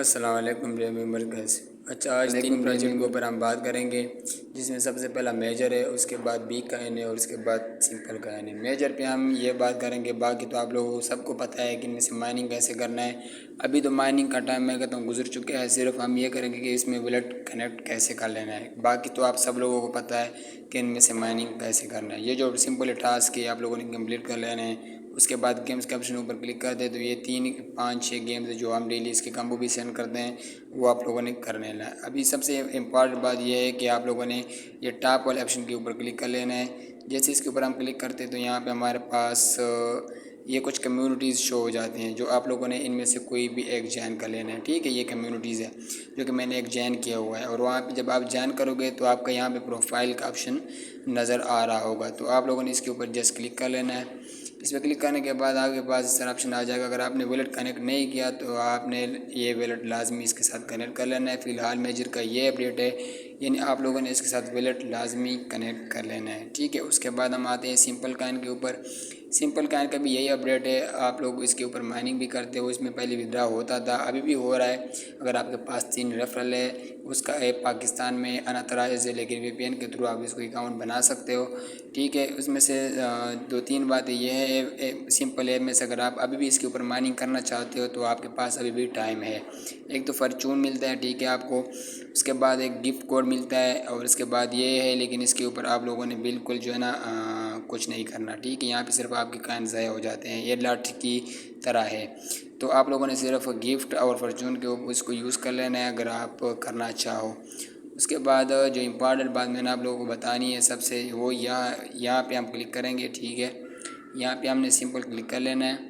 अस्सलाम वालेकुम प्रिय मेंबर कैसे। अच्छा, आज 3 प्रोजेक्ट के ऊपर हम बात करेंगे, जिसमें सबसे पहला मेजर है, उसके बाद बी का एन है और उसके बाद सिंपल का एन है। मेजर पे हम ये बात करेंगे, बाकी तो आप लोगों को सबको पता है कि इनमें से माइनिंग कैसे करना है। अभी तो माइनिंग का टाइम मैं कहता हूँ गुजर चुका है, सिर्फ हम ये करेंगे कि इसमें वॉलेट कनेक्ट कैसे कर लेना है। बाकी तो आप सब लोगों को पता है कि इनमें से माइनिंग कैसे करना है। ये जो सिंपल टास्क है आप लोगों ने कंप्लीट कर लेना है। उसके बाद गेम्स के ऑप्शन ऊपर क्लिक करते हैं तो ये 3 5 6 गेम्स जो हम डेली इसके कम्बो भी सेंड करते हैं वो आप लोगों ने कर लेना है। अभी सबसे इम्पॉर्टेंट बात यह है कि आप लोगों ने ये टॉप वाले ऑप्शन के ऊपर क्लिक कर लेना है। जैसे इसके ऊपर हम क्लिक करते हैं तो यहाँ पे हमारे पास ये कुछ कम्युनिटीज़ शो हो जाती हैं, जो आप लोगों ने इनमें से कोई भी एक ज्वाइन कर लेना है। ठीक है, ये कम्युनिटीज़ है जो कि मैंने एक ज्वाइन किया हुआ है, और वहाँ पे जब आप ज्वाइन करोगे तो आपका यहाँ पे प्रोफाइल का ऑप्शन नज़र आ रहा होगा, तो आप लोगों ने इसके ऊपर जस्ट क्लिक कर लेना है। इस पर क्लिक करने के बाद आपके पास इस तरह ऑप्शन आ जाएगा। अगर आपने वॉलेट कनेक्ट नहीं किया तो आपने ये वॉलेट लाजमी इसके साथ कनेक्ट कर लेना है। फ़िलहाल मेजर का ये अपडेट है, यानी आप लोगों ने इसके साथ वॉलेट लाजमी कनेक्ट कर लेना है। ठीक है, उसके बाद हम आते हैं सिंपल कॉइन के ऊपर। सिंपल कॉइन का भी यही अपडेट है, आप लोग इसके ऊपर माइनिंग भी करते हो। इसमें पहले विड्रा होता था, अभी भी हो रहा है। अगर आपके पास 3 रेफरल है, उसका ऐप पाकिस्तान में अनऑथराइज्ड है, लेकिन वीपीएन के थ्रू आप इसको अकाउंट बना सकते हो। ठीक है, उसमें से 2 3 बातें ये है, सिंपल ऐप में से अगर आप अभी भी इसके ऊपर माइनिंग करना चाहते हो तो आपके पास अभी भी टाइम है। एक तो फॉर्चून मिलता है, ठीक है आपको, उसके बाद एक गिफ्ट कोड मिलता है, और इसके बाद ये है, लेकिन इसके ऊपर आप लोगों ने बिल्कुल जो है ना कुछ नहीं करना। ठीक है, यहाँ पे सिर्फ आपके कॉइन ज़ाया हो जाते हैं, ये लाठी की तरह है। तो आप लोगों ने सिर्फ गिफ्ट और फॉर्चून के ऊपर इसको यूज़ कर लेना है अगर आप करना चाहो। उसके बाद जो इम्पॉर्टेंट बात मैंने आप लोगों को बतानी है सबसे, वो यहाँ पे हम क्लिक करेंगे। ठीक है, यहाँ पे हमने सिंपल क्लिक कर लेना है।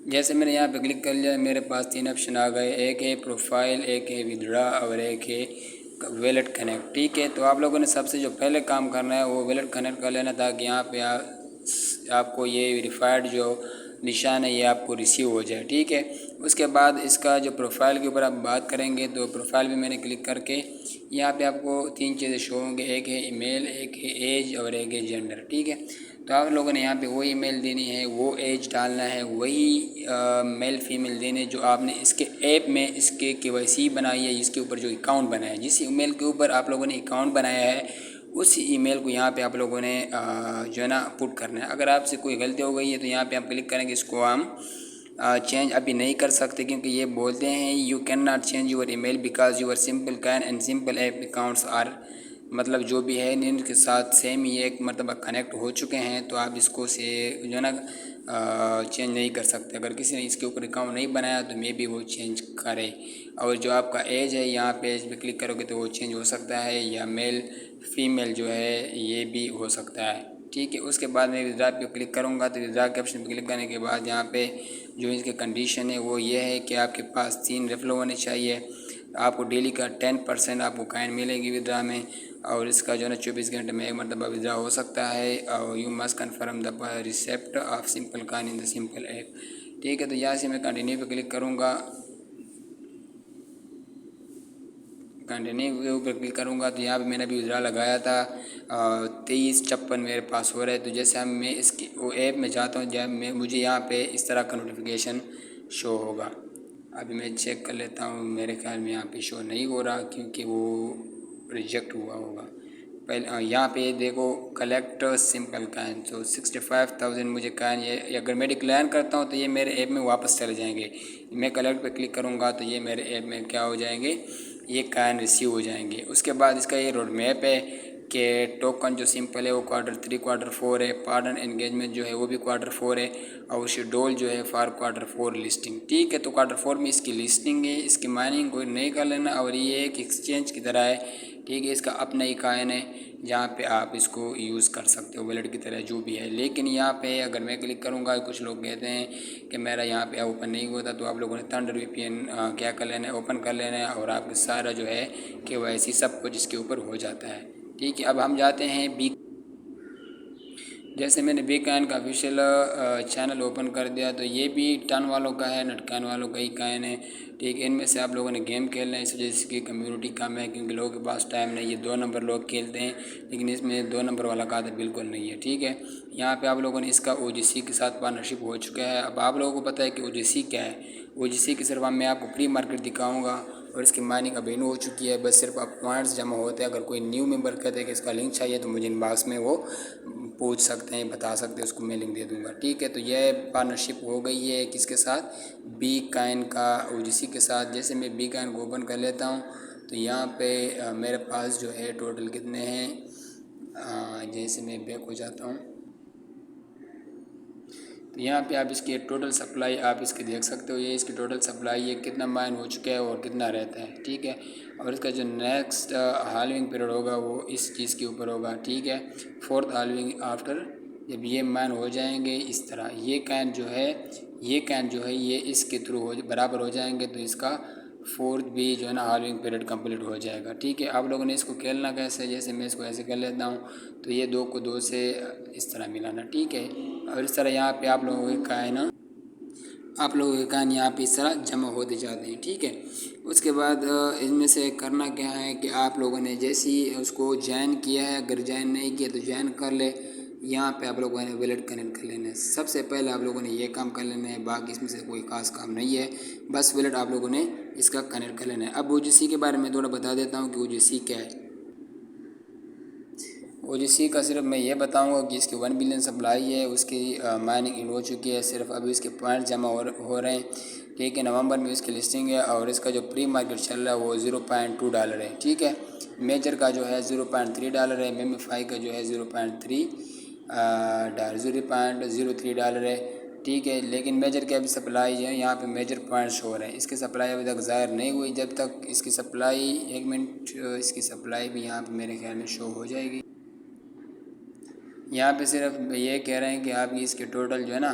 जैसे मैंने यहाँ पे क्लिक कर लिया, मेरे पास 3 ऑप्शन आ गए, एक है प्रोफाइल, एक है विड्रा और एक है वॉलेट कनेक्ट। ठीक है, तो आप लोगों ने सबसे जो पहले काम करना है वो वॉलेट कनेक्ट कर लेना, ताकि यहाँ पे आपको ये वेरीफाइड जो निशान है ये आपको रिसीव हो जाए। ठीक है, उसके बाद इसका जो प्रोफाइल के ऊपर आप बात करेंगे तो प्रोफाइल भी मैंने क्लिक करके यहाँ पे आपको 3 चीज़ें शो होंगे, एक है ईमेल, एक है एज और एक है जेंडर। ठीक है, तो आप लोगों ने यहाँ पे वो ईमेल देनी है, वो एज डालना है, वही मेल फीमेल देने जो आपने इसके ऐप में इसके केवाईसी बनाई है, इसके ऊपर जो अकाउंट बनाया है, जिस ईमेल के ऊपर आप लोगों ने अकाउंट बनाया है उस ईमेल को यहाँ पे आप लोगों ने जो है ना पुट करना है। अगर आपसे कोई गलती हो गई है तो यहाँ पे हम क्लिक करेंगे, इसको हम चेंज अभी नहीं कर सकते, क्योंकि ये बोलते हैं you can not change your email because your simple can and simple app accounts are, मतलब जो भी है इनके साथ सेम ही एक मरतबा कनेक्ट हो चुके हैं, तो आप इसको से जो है ना चेंज नहीं कर सकते। अगर किसी ने इसके ऊपर अकाउंट नहीं बनाया तो मे बी वो चेंज करे। और जो आपका एज है, यहाँ पे एज पे क्लिक करोगे तो वो चेंज हो सकता है, या मेल फीमेल जो है ये भी हो सकता है। ठीक है, उसके बाद मैं विड्रा पे क्लिक करूँगा, तो विड्रा के ऑप्शन पे क्लिक करने के बाद यहाँ पे जो इसके कंडीशन है वो ये है कि आपके पास 3 रेफरल होने चाहिए, आपको डेली का 10% आपको कॉइन मिलेगी विड्रा में, और इसका जो है ना 24 घंटे में एक मरतबा विड्रा हो सकता है। और you must confirm the receipt of simple coin in the simple app. ठीक है, तो यहाँ से मैं कंटिन्यू पे क्लिक करूँगा, कंटिन्यू पर क्लिक करूँगा तो यहाँ पे मैंने अभी विड्रा लगाया था 23.56 मेरे पास हो रहा है। तो जैसे हम मैं इसकी वो ऐप में जाता हूँ, जब मैं मुझे यहाँ पे इस तरह का नोटिफिकेशन शो होगा। अभी मैं चेक कर लेता हूँ, मेरे ख्याल में यहाँ पे शो नहीं हो रहा क्योंकि वो रिजेक्ट हुआ होगा। पहले यहाँ पे देखो कलेक्ट सिंपल कॉइन, तो 65,000 मुझे कॉइन, ये अगर मैं डिक्लाइन करता हूँ तो ये मेरे ऐप में वापस चले जाएंगे। मैं कलेक्ट पे क्लिक करूँगा तो ये मेरे ऐप में क्या हो जाएंगे, ये कॉइन रिसीव हो जाएंगे। उसके बाद इसका ये रोड मैप है कि टोकन जो सिंपल है वो Q3 Q4 है, पार्डन एंगेजमेंट जो है वो भी Q4 है, और शेड्यूल जो है फॉर Q4 लिस्टिंग। ठीक है, तो Q4 में इसकी लिस्टिंग है, इसकी माइनिंग कोई नहीं कर लेना, और ये एक एक्सचेंज की तरह है। ठीक है, इसका अपना ही कॉइन है जहाँ पे आप इसको यूज़ कर सकते हो वॉलेट की तरह जो भी है। लेकिन यहाँ पे अगर मैं क्लिक करूँगा, कुछ लोग कहते हैं कि मेरा यहाँ पे ओपन नहीं होता, तो आप लोगों ने थंडर वीपीएन क्या कर लेना है, ओपन कर लेना है, और आपका सारा जो है केवाईसी सब कुछ इसके ऊपर हो जाता है। ठीक है, अब हम जाते हैं जैसे मैंने बी काइन का ऑफिशियल चैनल ओपन कर दिया, तो ये भी टर्न वालों का है, नट काइन वालों का ही काइन है। ठीक है, इनमें से आप लोगों ने गेम खेलना है, इस वजह से इसकी कम्युनिटी कम है, क्योंकि लोगों के पास टाइम नहीं है। 2 नंबर लोग खेलते हैं, लेकिन इसमें 2 नंबर वाला कार्ड बिल्कुल नहीं है। ठीक है, यहाँ पे आप लोगों ने इसका OGC के साथ पार्टनरशिप हो चुका है। अब आप लोगों को पता है कि OGC क्या है। OGC की सिर्फ मैं आपको प्री मार्केट दिखाऊँगा और इसकी माइनिंग अभी हो चुकी है। बस सिर्फ आप पॉइंट्स जमा होते हैं। अगर कोई न्यू मेंबर कहते हैं कि इसका लिंक चाहिए, तो मुझे इनबॉक्स में वो पूछ सकते हैं, बता सकते हैं, उसको मैं लिंक दे दूंगा। ठीक है, तो यह पार्टनरशिप हो गई है किसके साथ, बी काइन का OGC के साथ। जैसे मैं बी काइन को ओपन कर लेता हूँ, तो यहाँ पे मेरे पास जो है टोटल कितने हैं, जैसे मैं बैक हो जाता हूँ, तो यहाँ पे आप इसकी टोटल सप्लाई आप इसकी देख सकते हो। ये इसकी टोटल सप्लाई है, कितना माइन हो चुका है और कितना रहता है। ठीक है, और इसका जो नेक्स्ट हाल्विंग पीरियड होगा वो इस चीज़ के ऊपर होगा। ठीक है, 4th हाल्विंग आफ्टर, जब ये माइन हो जाएंगे इस तरह, ये कैन जो है ये इसके थ्रू हो बराबर हो जाएंगे, तो इसका 4th भी जो है ना हाल्विंग पीरियड कंप्लीट हो जाएगा। ठीक है, आप लोगों ने इसको खेलना कैसे, जैसे मैं इसको ऐसे कर लेता हूँ, तो ये 2 को 2 से इस तरह मिलाना। ठीक है, और इस तरह यहाँ पे आप लोगों का है ना, आप लोगों के कान यहाँ पे इस तरह जमा होते जाते हैं। ठीक है, उसके बाद इनमें से करना क्या है कि आप लोगों ने जैसे ही उसको ज्वाइन किया है, अगर ज्वाइन नहीं किया तो ज्वाइन कर ले। यहाँ पे आप लोगों ने वॉलेट कनेक्ट कर लेना है। सबसे पहले आप लोगों ने ये काम कर लेना है, बाकी इसमें से कोई खास काम नहीं है। बस वॉलेट आप लोगों ने इसका कनेक्ट कर लेना है। अब OGC के बारे में थोड़ा बता देता हूँ कि OGC क्या है। OGC का सिर्फ मैं ये बताऊंगा कि इसकी 1 बिलियन सप्लाई है, उसकी माइनिंग इन हो चुकी है, सिर्फ अभी इसके पॉइंट जमा हो रहे हैं। ठीक है, नवंबर में इसकी लिस्टिंग है और इसका जो प्री मार्केट चल रहा है वो $0.2 है। ठीक है, मेजर का जो है $0.3 है, मेमिफाई का जो है 0.03 है। ठीक है, लेकिन मेजर की अभी सप्लाई जो है यहाँ पे मेजर पॉइंट शो हो रहे हैं, इसकी सप्लाई अभी तक ज़ाहिर नहीं हुई। जब तक इसकी सप्लाई, 1 मिनट, इसकी सप्लाई भी यहाँ पे मेरे ख्याल में शो हो जाएगी। यहाँ पे सिर्फ ये कह रहे हैं कि आपकी इसके टोटल जो है ना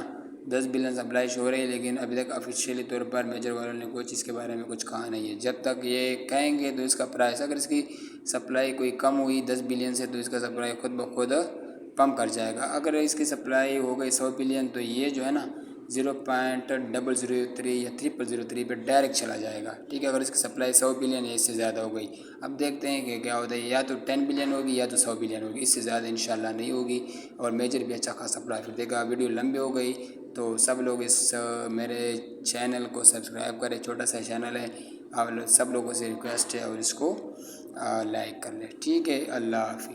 10 बिलियन सप्लाई शो हो रही है, लेकिन अभी तक ऑफिशियली तौर पर मेजर वालों ने कुछ इसके बारे में कुछ कहा नहीं है। जब तक ये कहेंगे तो इसका प्राइस, अगर इसकी सप्लाई कोई कम हुई 10 बिलियन से, तो इसका सप्लाई खुद ब खुद पम्प कर जाएगा। अगर इसकी सप्लाई हो गई 100 बिलियन, तो ये जो है ना 0.003 या 0.003 पे डायरेक्ट चला जाएगा। ठीक है, अगर इसकी सप्लाई 100 बिलियन या इससे ज़्यादा हो गई, अब देखते हैं कि क्या होता है, या तो 10 बिलियन होगी या तो 100 बिलियन होगी, इससे ज़्यादा इंशाल्लाह नहीं होगी। और मेजर भी अच्छा खासा प्रॉफिट देगा। वीडियो लंबी हो गई तो सब लोग इस मेरे चैनल को सब्सक्राइब करें, छोटा सा चैनल है, आप सब लोगों से रिक्वेस्ट है, और इसको लाइक कर लें। ठीक है, अल्लाह हाफिज़।